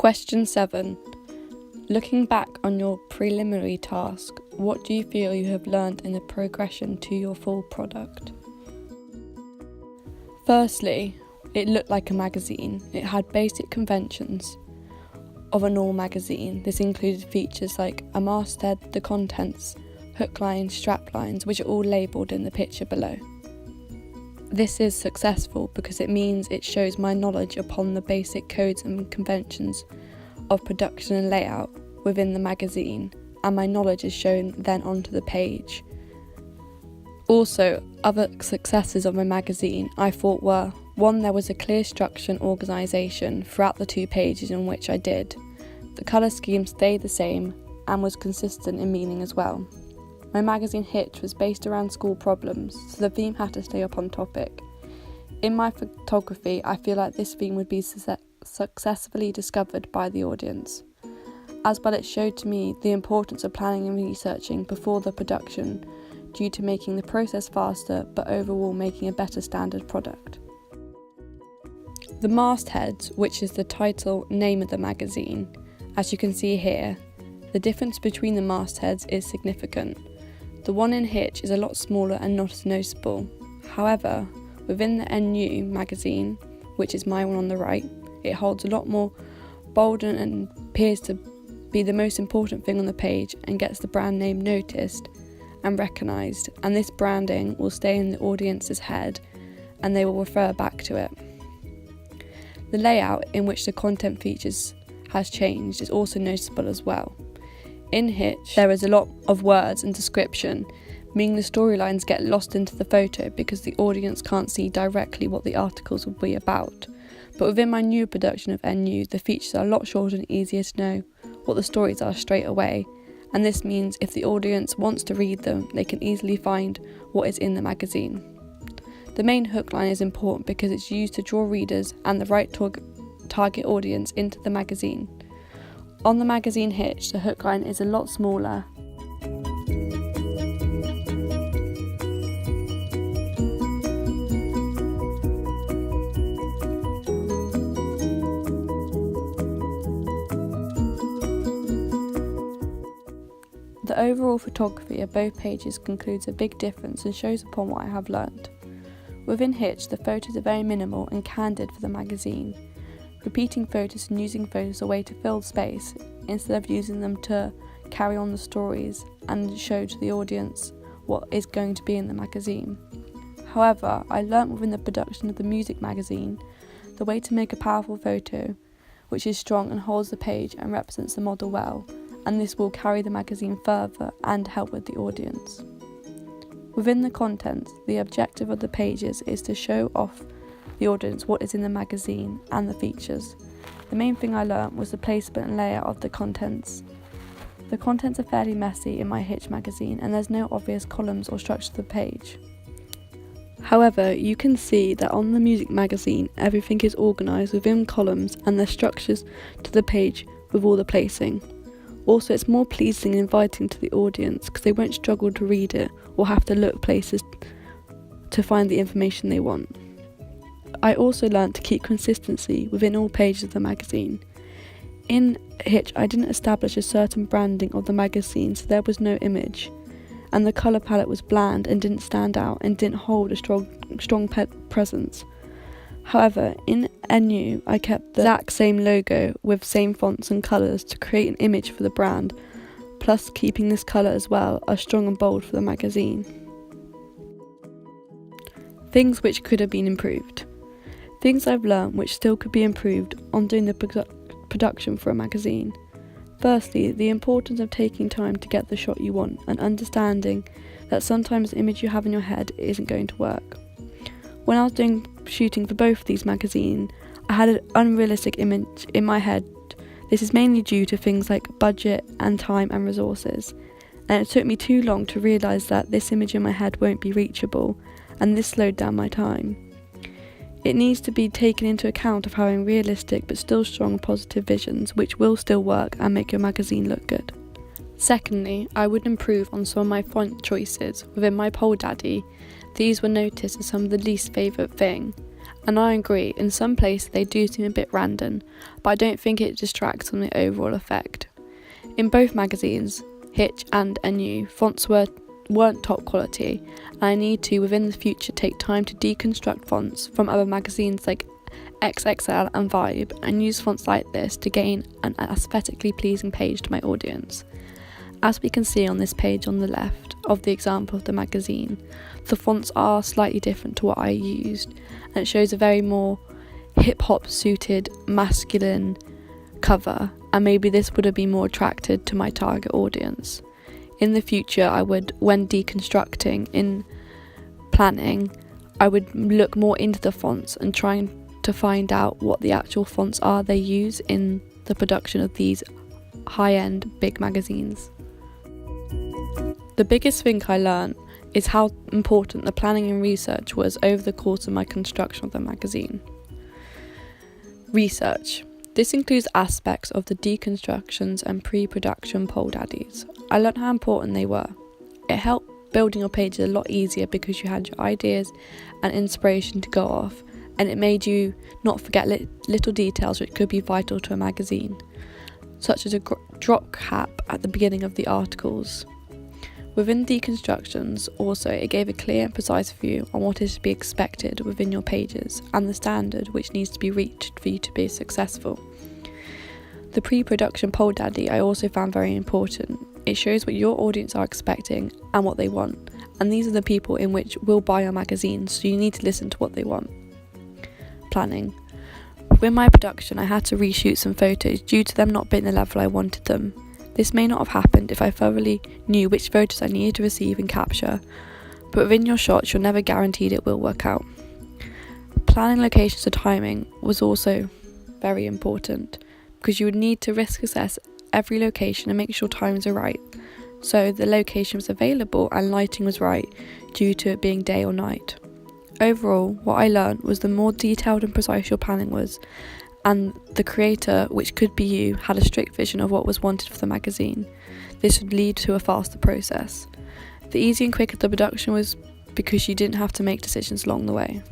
Question 7. Looking back on your preliminary task, what do you feel you have learned in the progression to your full product? Firstly, it looked like a magazine. It had basic conventions of a normal magazine. This included features like a masthead, the contents, hook lines, strap lines, which are all labelled in the picture below. This is successful because it means it shows my knowledge upon the basic codes and conventions of production and layout within the magazine, and my knowledge is shown then onto the page. Also, other successes of my magazine I thought were: 1, there was a clear structure and organisation throughout the 2 pages in which I did. The colour scheme stayed the same and was consistent in meaning as well. My magazine Hitch was based around school problems, so the theme had to stay up on topic. In my photography, I feel like this theme would be successfully discovered by the audience. As well, it showed to me the importance of planning and researching before the production, due to making the process faster, but overall making a better standard product. The mastheads, which is the title name of the magazine, as you can see here, the difference between the mastheads is significant. The one in Hitch is a lot smaller and not as noticeable. However, within the NU magazine, which is my one on the right, it holds a lot more bold and appears to be the most important thing on the page and gets the brand name noticed and recognised, and this branding will stay in the audience's head and they will refer back to it. The layout in which the content features has changed is also noticeable as well. In Hitch, there is a lot of words and description, meaning the storylines get lost into the photo because the audience can't see directly what the articles will be about. But within my new production of NU, the features are a lot shorter and easier to know what the stories are straight away, and this means if the audience wants to read them, they can easily find what is in the magazine. The main hook line is important because it's used to draw readers and the right target audience into the magazine. On the magazine Hitch, the hook line is a lot smaller. The overall photography of both pages concludes a big difference and shows upon what I have learned. Within Hitch, the photos are very minimal and candid for the magazine. Repeating photos and using photos as a way to fill space instead of using them to carry on the stories and show to the audience what is going to be in the magazine. However, I learnt within the production of the music magazine the way to make a powerful photo which is strong and holds the page and represents the model well, and this will carry the magazine further and help with the audience. Within the contents, the objective of the pages is to show off the audience what is in the magazine and the features. The main thing I learnt was the placement and layout of the contents. The contents are fairly messy in my Hitch magazine and there's no obvious columns or structure to the page. However, you can see that on the music magazine everything is organised within columns and there's structures to the page with all the placing. Also, it's more pleasing and inviting to the audience because they won't struggle to read it or have to look places to find the information they want. I also learnt to keep consistency within all pages of the magazine. In Hitch, I didn't establish a certain branding of the magazine, so there was no image, and the colour palette was bland and didn't stand out and didn't hold a strong presence. However, in NU, I kept the exact same logo with same fonts and colours to create an image for the brand, plus keeping this colour as well as strong and bold for the magazine. Things which could have been improved. Things I've learnt which still could be improved on doing the production for a magazine. Firstly, the importance of taking time to get the shot you want and understanding that sometimes the image you have in your head isn't going to work. When I was doing shooting for both of these magazines, I had an unrealistic image in my head. This is mainly due to things like budget and time and resources, and it took me too long to realise that this image in my head won't be reachable, and this slowed down my time. It needs to be taken into account of having realistic but still strong positive visions which will still work and make your magazine look good. Secondly, I would improve on some of my font choices within my Poll Daddy. These were noticed as some of the least favourite thing, And I agree, in some places they do seem a bit random, but I don't think it distracts from the overall effect. In both magazines, Hitch and NU, fonts weren't top quality, and I need to, within the future, take time to deconstruct fonts from other magazines like XXL and Vibe, and use fonts like this to gain an aesthetically pleasing page to my audience. As we can see on this page on the left of the example of the magazine, the fonts are slightly different to what I used, and it shows a very more hip-hop suited masculine cover, and maybe this would have been more attracted to my target audience. In the future, I would, when deconstructing in planning, I would look more into the fonts and trying to find out what the actual fonts are they use in the production of these high-end big magazines. The biggest thing I learned is how important the planning and research was over the course of my construction of the magazine. Research. This includes aspects of the deconstructions and pre-production poll daddies. I learned how important they were. It helped building your pages a lot easier because you had your ideas and inspiration to go off, and it made you not forget little details which could be vital to a magazine, such as a drop cap at the beginning of the articles. Within deconstructions, also, it gave a clear and precise view on what is to be expected within your pages and the standard which needs to be reached for you to be successful. The pre-production poll daddy I also found very important. It shows what your audience are expecting and what they want, and these are the people in which will buy your magazine, so you need to listen to what they want. Planning. With my production, I had to reshoot some photos due to them not being the level I wanted them. This may not have happened if I thoroughly knew which photos I needed to receive and capture, but within your shots you're never guaranteed it will work out. Planning locations and timing was also very important, because you would need to risk assess every location and make sure times are right, so the location was available and lighting was right due to it being day or night. Overall, what I learned was the more detailed and precise your planning was, and the creator, which could be you, had a strict vision of what was wanted for the magazine, this would lead to a faster process. The easier and quicker the production was because you didn't have to make decisions along the way.